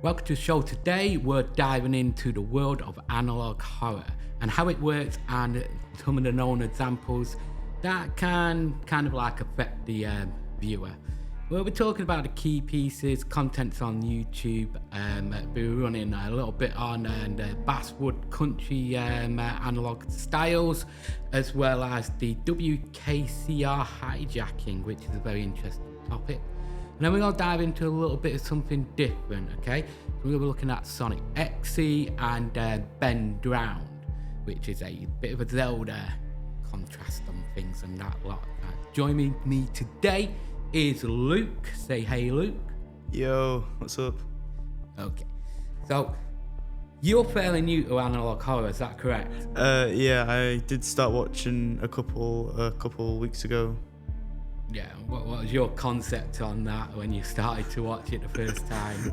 Welcome to the show. Today we're diving into the world of analog horror and how it works and some of the known examples that can kind of like affect the viewer. We'll be talking about the key pieces, contents on YouTube, we're running a little bit on the Basswood Country analog styles, as well as the WKCR hijacking, which is a very interesting topic. And then we're going to dive into a little bit of something different, okay? So we're going to be looking at Sonic XE and Ben Drowned, which is a bit of a Zelda contrast on things and that lot. Joining me today is Luke. Say hey, Luke. Yo, what's up? Okay, so you're fairly new to analog horror, is that correct? Yeah, I did start watching a couple weeks ago. Yeah, what was your concept on that when you started to watch it the first time?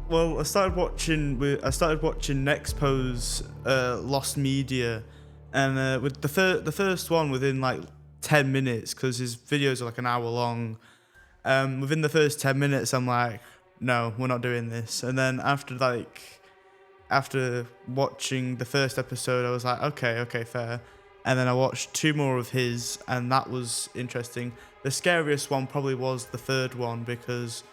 Well, I started watching Nexpo's Lost Media, and with the first one within like 10 minutes, because his videos are like an hour long. Within the first 10 minutes, I'm like, no, we're not doing this. And then after watching the first episode, I was like, okay, fair. And then I watched two more of his, and that was interesting. The scariest one probably was the third one, because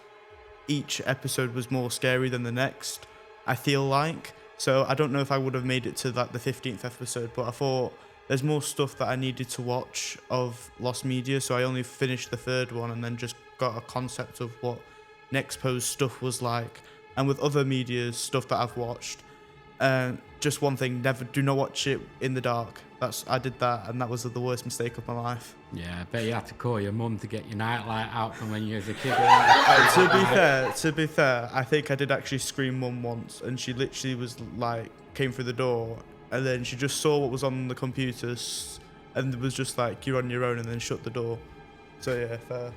each episode was more scary than the next, I feel like. So I don't know if I would have made it to like the 15th episode, but I thought there's more stuff that I needed to watch of Lost Media, so I only finished the third one and then just got a concept of what Nexpo's stuff was like. And with other media's stuff that I've watched, just one thing, do not watch it in the dark. I did that, and that was the worst mistake of my life. Yeah, I bet you had to call your mum to get your nightlight out from when you was a kid. To be fair, I think I did actually scream mum once, and she literally was like, came through the door, and then she just saw what was on the computers, and was just like, you're on your own, and then shut the door. So yeah, fair.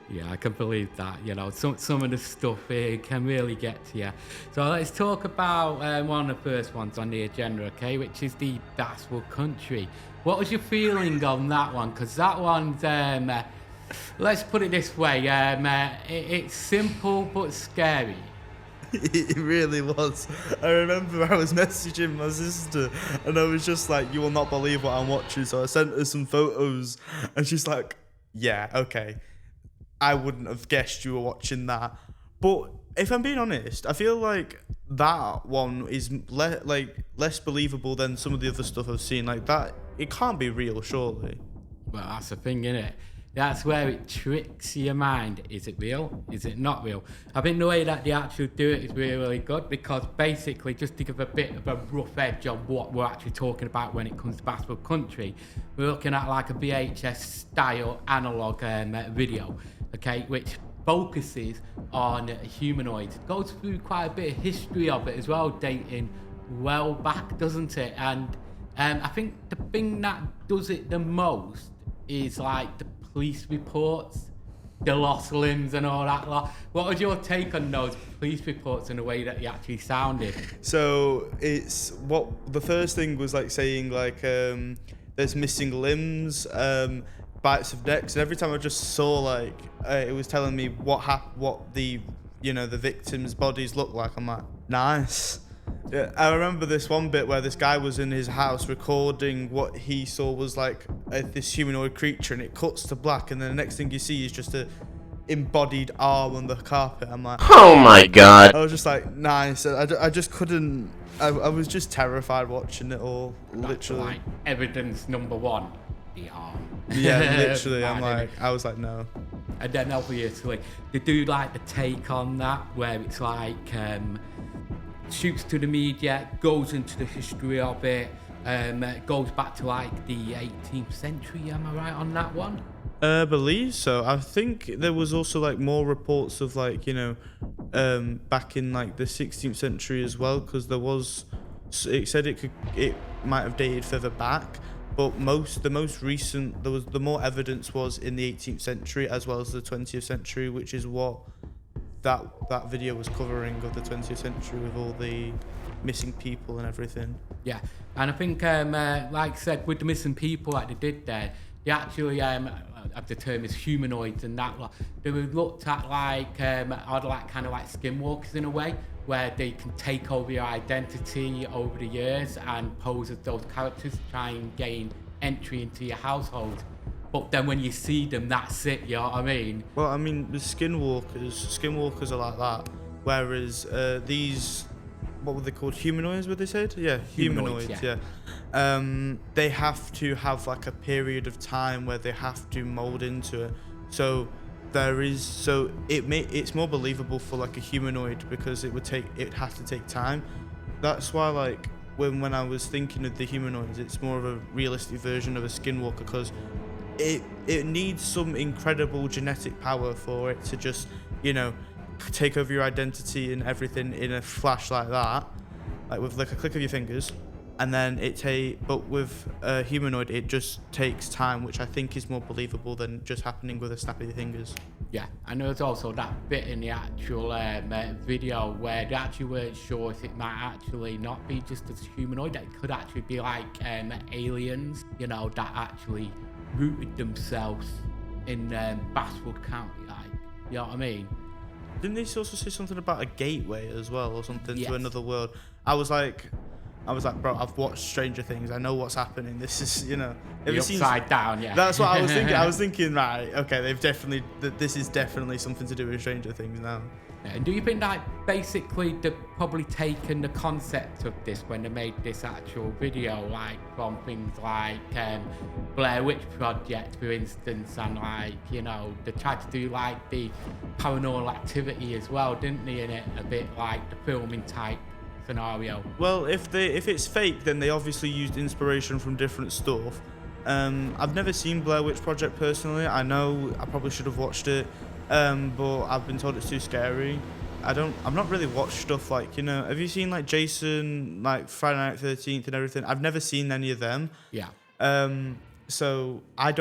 Yeah, I can believe that. You know, some of the stuff here can really get to you. So let's talk about one of the first ones on the agenda, okay, which is the Basswood Country. What was your feeling on that one? Because that one's, let's put it this way, it's simple but scary. It really was. I remember I was messaging my sister, and I was just like, you will not believe what I'm watching. So I sent her some photos, and she's like, yeah, okay. I wouldn't have guessed you were watching that. But if I'm being honest, I feel like that one is less believable than some of the other stuff I've seen. Like that, it can't be real, surely. Well, that's the thing, innit? That's where it tricks your mind. Is it real? Is it not real? I think the way that they actually do it is really, really good, because basically, just to give a bit of a rough edge on what we're actually talking about when it comes to Basswood Country, we're looking at like a VHS style analog video, okay, which focuses on humanoids. It goes through quite a bit of history of it as well, dating well back, doesn't it? And I think the thing that does it the most is like the police reports, the lost limbs and all that lot. What was your take on those police reports and the way that they actually sounded? So it's what the first thing was like saying like there's missing limbs, bites of necks, and every time I just saw like it was telling me what the the victims' bodies look like. I'm like, nice. Yeah, I remember this one bit where this guy was in his house recording what he saw was like this humanoid creature, and it cuts to black, and then the next thing you see is just a embodied arm on the carpet. I'm like, oh my god. I was just like, nice. I just couldn't. I was just terrified watching it all. Literally, like evidence number one, the arm. Yeah, literally. I was like, no. And then obviously they do like the take on that where it's like shoots to the media, goes into the history of it, goes back to like the 18th century. Am I right on that one? I believe so. I think there was also like more reports of like back in like the 16th century as well, because it said it might have dated further back, but the more evidence was in the 18th century as well as the 20th century, which is what that video was covering, of the 20th century with all the missing people and everything. Yeah, and I think like I said, with the missing people like they did there, they actually the term is humanoids, and that they were looked at like are like kind of like skinwalkers in a way, where they can take over your identity over the years and pose as those characters to try and gain entry into your household. But then when you see them, that's it, you know what I mean? Well, I mean, the skinwalkers are like that, whereas these, what were they called? Humanoids, what they said? Yeah, humanoids, yeah. They have to have like a period of time where they have to mold into it. So it's more believable for like a humanoid because it has to take time. That's why like when I was thinking of the humanoids, it's more of a realistic version of a skinwalker because it needs some incredible genetic power for it to just, you know, take over your identity and everything in a flash like that, like with like a click of your fingers. And then but with a humanoid, it just takes time, which I think is more believable than just happening with a snap of your fingers. Yeah, and there's also that bit in the actual video where they actually weren't sure if it might actually not be just a humanoid, that it could actually be like aliens, you know, that actually rooted themselves in Basswood County, like, you know what I mean? Didn't they also say something about a gateway as well, or something Yes. to another world? I was like, bro, I've watched Stranger Things. I know what's happening. This is, you know, The upside down, yeah. That's what I was thinking. I was thinking, right, okay, this is definitely something to do with Stranger Things now. And do you think that basically they've probably taken the concept of this when they made this actual video, like from things like Blair Witch Project, for instance, and like, you know, they tried to do like the Paranormal Activity as well, didn't they, in it, a bit like the filming type scenario? Well, if it's fake, then they obviously used inspiration from different stuff. I've never seen Blair Witch Project personally. I know I probably should have watched it, but I've been told it's too scary. I've not really watched stuff like, you know, have you seen like Jason, like Friday Night 13th and everything? I've never seen any of them. Yeah. So I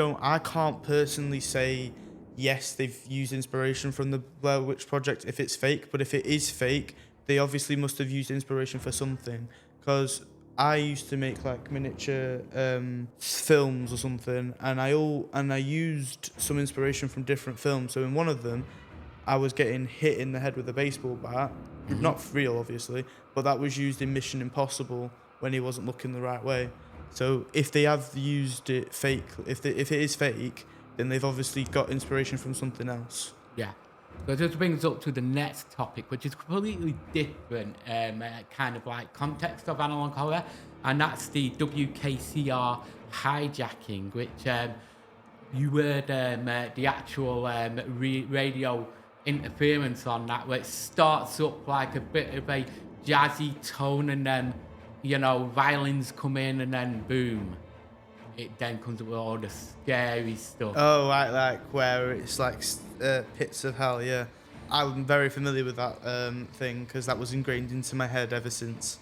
can't personally say yes, they've used inspiration from the Blair Witch Project if it's fake, but if it is fake, they obviously must have used inspiration for something, because I used to make like miniature films or something, and I used some inspiration from different films. So in one of them, I was getting hit in the head with a baseball bat, not real obviously, but that was used in Mission Impossible when he wasn't looking the right way. So if they have used it fake, if it is fake, then they've obviously got inspiration from something else. Yeah. So this brings us up to the next topic, which is completely different kind of like context of analog horror, and that's the WKCR hijacking, which you heard the actual radio interference on that, where it starts up like a bit of a jazzy tone, and then, you know, violins come in, and then boom, it then comes up with all the scary stuff. Oh, right, like where it's like pits of hell, yeah. I'm very familiar with that thing because that was ingrained into my head ever since.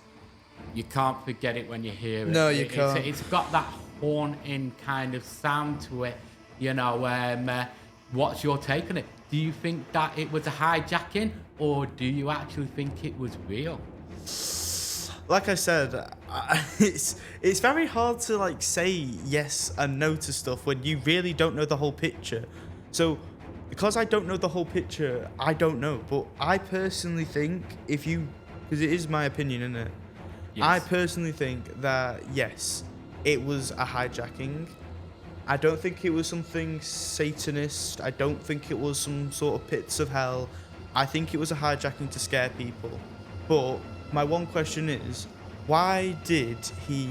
You can't forget it when you hear it. No, you can't. It's got that haunting kind of sound to it, you know. What's your take on it? Do you think that it was a hijacking, or do you actually think it was real? Like I said, it's very hard to like say yes and no to stuff when you really don't know the whole picture. So because I don't know the whole picture, I don't know. But I personally think because it is my opinion, isn't it? Yes. I personally think that yes, it was a hijacking. I don't think it was something Satanist. I don't think it was some sort of pits of hell. I think it was a hijacking to scare people. But my one question is, why did he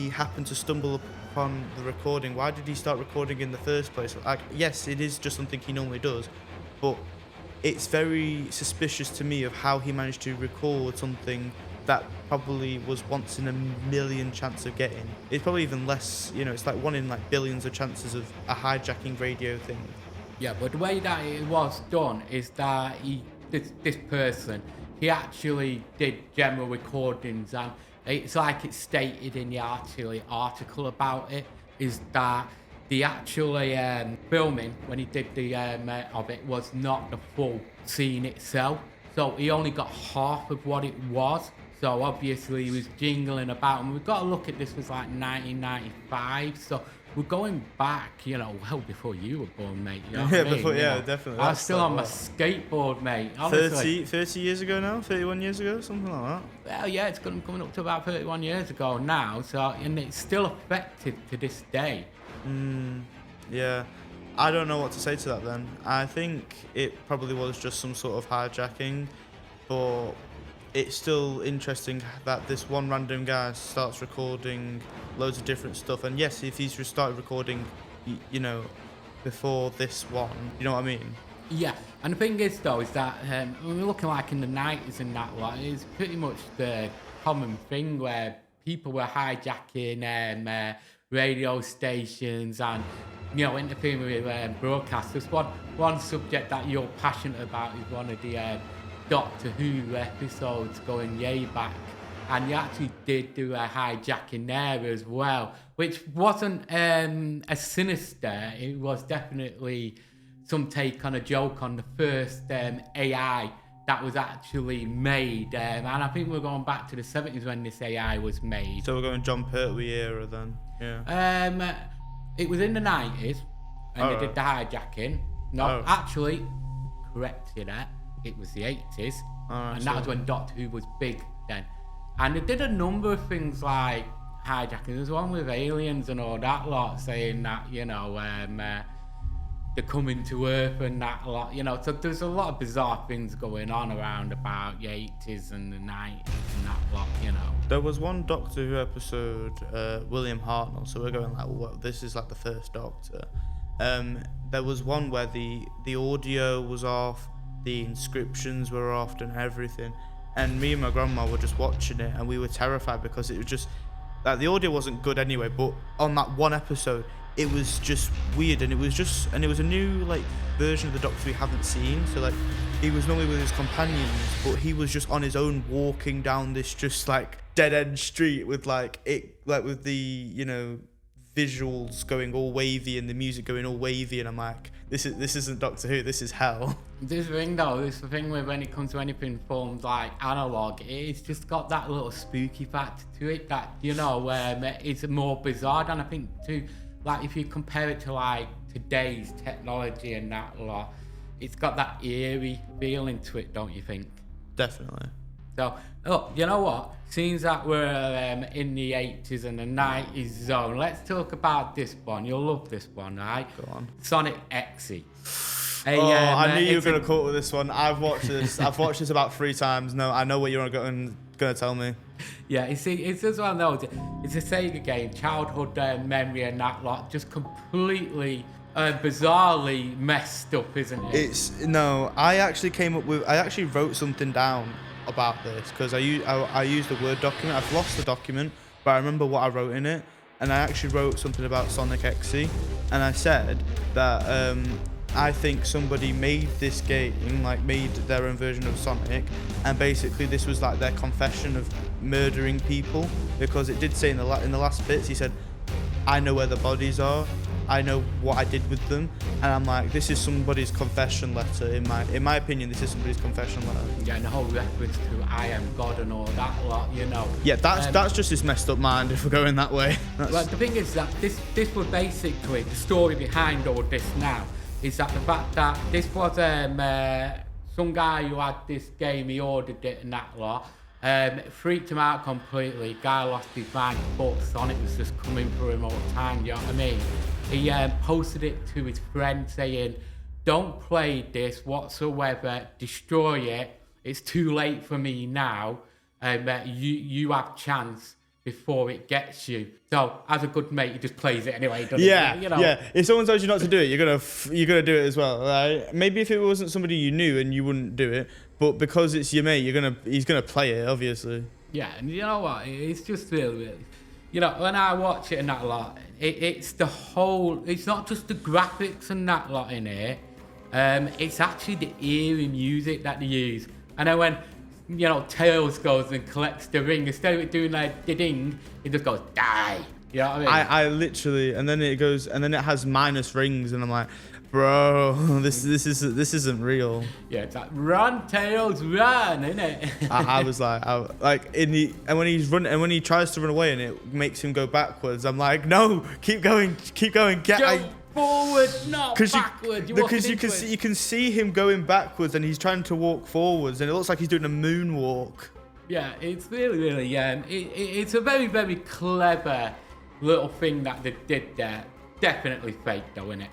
happen to stumble upon the recording? Why did he start recording in the first place? Yes, it is just something he normally does, but it's very suspicious to me of how he managed to record something that probably was once in a million chance of getting. It's probably even less, you know, it's like one in like billions of chances of a hijacking radio thing. Yeah, but the way that it was done is that this person, he actually did general recordings, and it's like it's stated in the article about it, is that the actual filming when he did the of it was not the full scene itself, so he only got half of what it was. So obviously he was jingling about, and we've got to look at this was like 1995. So we're going back, well before you were born, mate. You know what I mean? Definitely. I was still on my skateboard, mate. Honestly. 30 years ago now, 31 years ago, something like that. Well, yeah, it's coming up to about 31 years ago now. So, and it's still effective to this day. Yeah. I don't know what to say to that then. I think it probably was just some sort of hijacking, but it's still interesting that this one random guy starts recording loads of different stuff. And yes, if he's started recording, before this one, you know what I mean? Yeah, and the thing is though, is that when we're looking like in the 90s and that lot, it's pretty much the common thing where people were hijacking radio stations and interfering with broadcasters. One subject that you're passionate about is one of the Doctor Who episodes going yay back, and you actually did do a hijacking there as well, which wasn't as sinister. It was definitely some take on a joke on the first AI that was actually made, and I think we're going back to the 70s when this AI was made. So we're going John Pertwee era then, yeah. It was in the 90s, and they did the hijacking. No, actually, correct you there. It was the 80s, and that was when Doctor Who was big then. And they did a number of things like hijacking. There's one with aliens and all that lot, saying that, they're coming to Earth and that lot, So there's a lot of bizarre things going on around about the 80s and the 90s and that lot, There was one Doctor Who episode, William Hartnell, so we're going like, well, this is like the first Doctor. There was one where the audio was off, the inscriptions were off and everything, and me and my grandma were just watching it and we were terrified because it was just like the audio wasn't good anyway, but on that one episode it was just weird, and it was a new like version of the Doctor we haven't seen. So like he was normally with his companions, but he was just on his own walking down this just like dead end street with with the visuals going all wavy and the music going all wavy, and I'm like, this isn't Doctor Who, this is hell. This thing though, this thing with when it comes to anything formed like analog, it's just got that little spooky factor to it that it's more bizarre. And I think too, like if you compare it to like today's technology and that lot, it's got that eerie feeling to it, don't you think? Definitely. So, you know what? Seems that we're in the 80s and the 90s zone, let's talk about this one. You'll love this one, right? Go on. Sonic X-Y. I knew you were going to quote with this one. I've watched this. I've watched this about 3 times. No, I know what you're going to tell me. Yeah, you see, it's as well known. It's a Sega game, childhood memory and that lot, just completely bizarrely messed up, isn't it? I actually wrote something down about this because I used a Word document. I've lost the document, but I remember what I wrote in it, and I actually wrote something about Sonic X-Y, and I said that I think somebody made this game, like made their own version of Sonic, and basically this was like their confession of murdering people, because it did say in the last bits, he said, I know where the bodies are, I know what I did with them, and I'm like, this is somebody's confession letter. In my opinion, this is somebody's confession letter. Yeah, and the whole reference to I am God and all that lot, Yeah, that's just his messed up mind if we're going that way. Well, the thing is that this was basically the story behind all this now. Is that the fact that this was some guy who had this game, he ordered it and that lot, freaked him out completely, guy lost his mind, but Sonic was just coming for him all the time, you know what I mean? He posted it to his friend saying, don't play this whatsoever, destroy it, it's too late for me now, you have chance before it gets you. So as a good mate, he just plays it anyway, doesn't he? Yeah. If someone tells you not to do it, you're gonna do it as well, right? Maybe if it wasn't somebody you knew and you wouldn't do it, but because it's your mate, he's gonna play it, obviously. Yeah, and you know what? It's just really, when I watch it and that lot, it's the whole. It's not just the graphics and that lot in here. It's actually the eerie music that they use. And then when Tails goes and collects the ring, instead of it doing like ding, it just goes die. You know what I mean? I literally, and then it goes, and then it has minus rings, and I'm like, Bro, this isn't real. Yeah, it's like run, Tails, run, isn't it? I was like, when he tries to run away and it makes him go backwards, I'm like, no, keep going, Go forward, not backwards. Because you can see him going backwards and he's trying to walk forwards and it looks like he's doing a moonwalk. Yeah, it's really it's a very, very clever little thing that they did there. Definitely fake though, isn't it?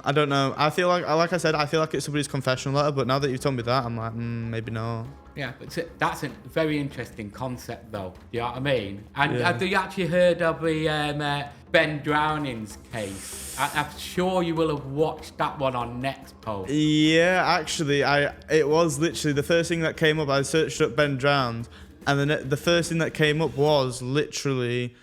I don't know. I feel like I said, I feel like it's somebody's confessional letter, but now that you've told me that, I'm like, maybe not. Yeah, but that's a very interesting concept, though. You know what I mean? And have you actually heard of the Ben Drowning's case? I'm sure you will have watched that one on Nextpost. Yeah, actually, it was literally the first thing that came up. I searched up Ben Drowned, and then the first thing that came up was literally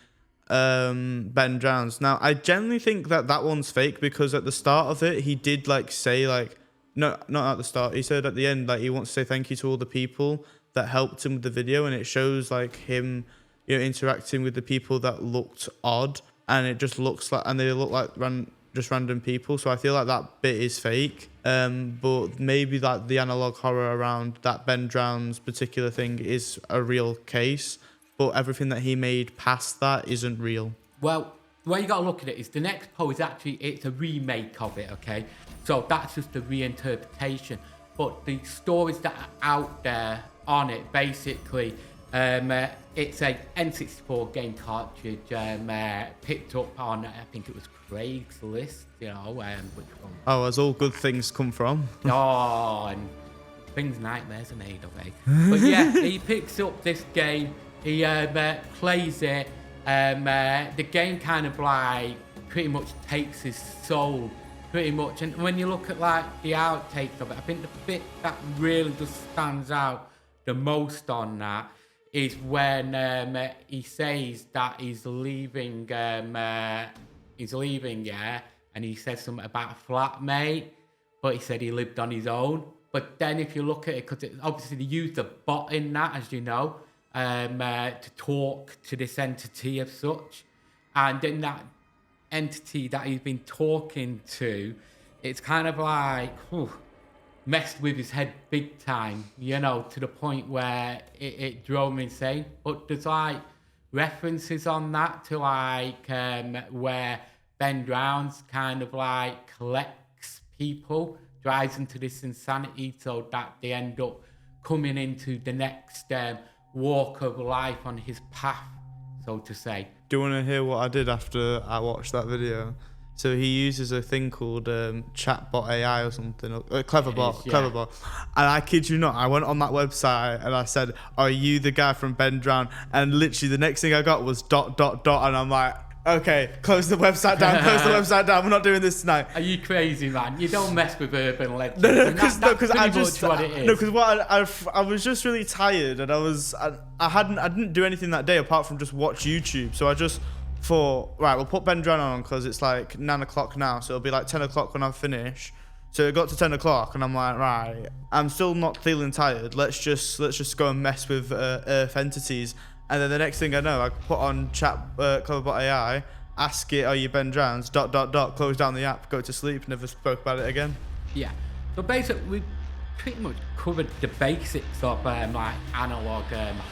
Ben Drowns. Now, I generally think that one's fake because at the start of it, he did say no, not at the start. He said at the end he wants to say thank you to all the people that helped him with the video, and it shows him, interacting with the people that looked odd, and it just looks like, and they look like just random people. So I feel like that bit is fake. But maybe the analog horror around that Ben Drowns particular thing is a real case. But everything that he made past that isn't real. Well, the way you got to look at it is the next post is actually, it's a remake of it, okay? So that's just a reinterpretation. But the stories that are out there on it, basically, it's a N64 game cartridge picked up on, I think it was Craigslist, which one? Oh, as all good things come from. Oh, and things nightmares are made of, eh? But yeah, he picks up this game, he plays it, the game kind of pretty much takes his soul, pretty much. And when you look at the outtakes of it, I think the bit that really just stands out the most on that is when he says that he's leaving, and he says something about a flatmate, but he said he lived on his own. But then if you look at it, because obviously they used a bot in that, as you know, to talk to this entity as such, and then that entity that he's been talking to, it's kind of messed with his head big time, to the point where it drove me insane. But there's references on that to where Ben Drowns kind of collects people, drives into this insanity so that they end up coming into the next walk of life on his path, so to say. Do you want to hear what I did after I watched that video? So he uses a thing called Chatbot AI or something, Cleverbot, Cleverbot. And I kid you not, I went on that website and I said, "Are you the guy from Ben Drown?" And literally the next thing I got was ... And I'm like, okay, close the website down, we're not doing this tonight. Are you crazy, man? You don't mess with urban legends. No, because I was just really tired, and I didn't do anything that day apart from just watch YouTube. So I just thought, right, we'll put Ben Drown on because it's 9 o'clock now, so it'll be 10 o'clock when I finish. So it got to 10 o'clock and I'm like, right, I'm still not feeling tired. Let's just go and mess with Earth entities. And then the next thing I know, I put on Cleverbot AI, ask it, "Are you Ben Drowns? ... Close down the app, go to sleep, never spoke about it again. Yeah. So basically, we pretty much covered the basics of analog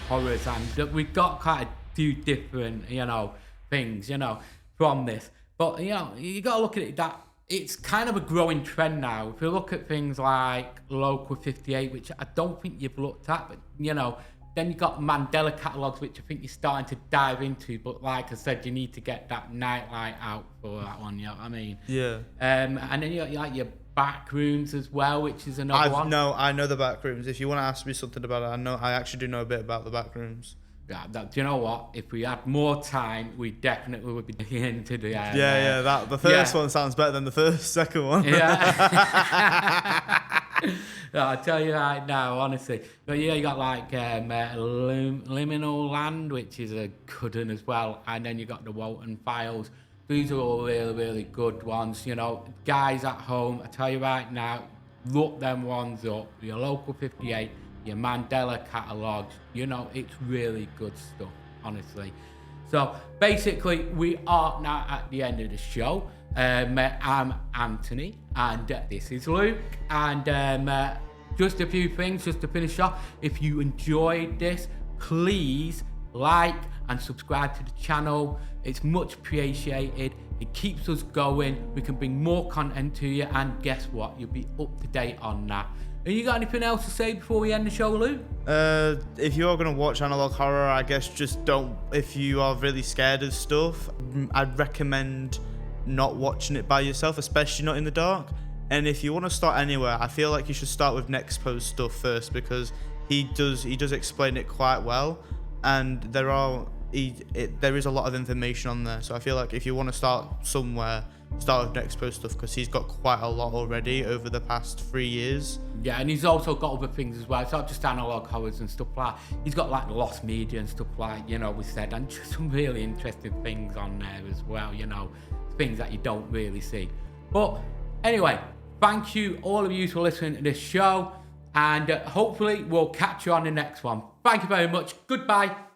horrors, and we've got quite a few different, things, from this. But you got to look at it that it's kind of a growing trend now. If you look at things like Local 58, which I don't think you've looked at, but then you got Mandela catalogs, which I think you're starting to dive into. But like I said, you need to get that nightlight out for that one. You know what I mean? Yeah. And then you got your back rooms as well, which is another one. No, I know the back rooms. If you want to ask me something about it, I actually do know a bit about the back rooms. Yeah, do you know what? If we had more time, we definitely would be into the. The first one sounds better than the second one. Yeah. I'll tell you right now, honestly. But yeah, you got Liminal Land, which is a good one as well, and then you got the Walton Files. These are all really, really good ones. Guys at home, I tell you right now, look them ones up. Your Local 58. Your Mandela catalogs, it's really good stuff, honestly. So basically, we are now at the end of the show. I'm Anthony, and this is Luke, and just a few things just to finish off. If you enjoyed this, please like and subscribe to the channel. It's much appreciated. It keeps us going. We can bring more content to you, and guess what? You'll be up to date on that. And you got anything else to say before we end the show, Luke? If you are going to watch analog horror, I guess just don't, if you are really scared of stuff, I'd recommend not watching it by yourself, especially not in the dark. And if you want to start anywhere, I feel like you should start with Nextpo's stuff first, because he does explain it quite well, and there is a lot of information on there. So I feel like if you want to start somewhere, start with Nextpo stuff, because he's got quite a lot already over the past 3 years. Yeah, and he's also got other things as well. It's not just analog horrors and stuff like. He's got like lost media and stuff like, we said, and just some really interesting things on there as well. Things that you don't really see. But anyway, thank you all of you for listening to this show, and hopefully we'll catch you on the next one. Thank you very much. Goodbye.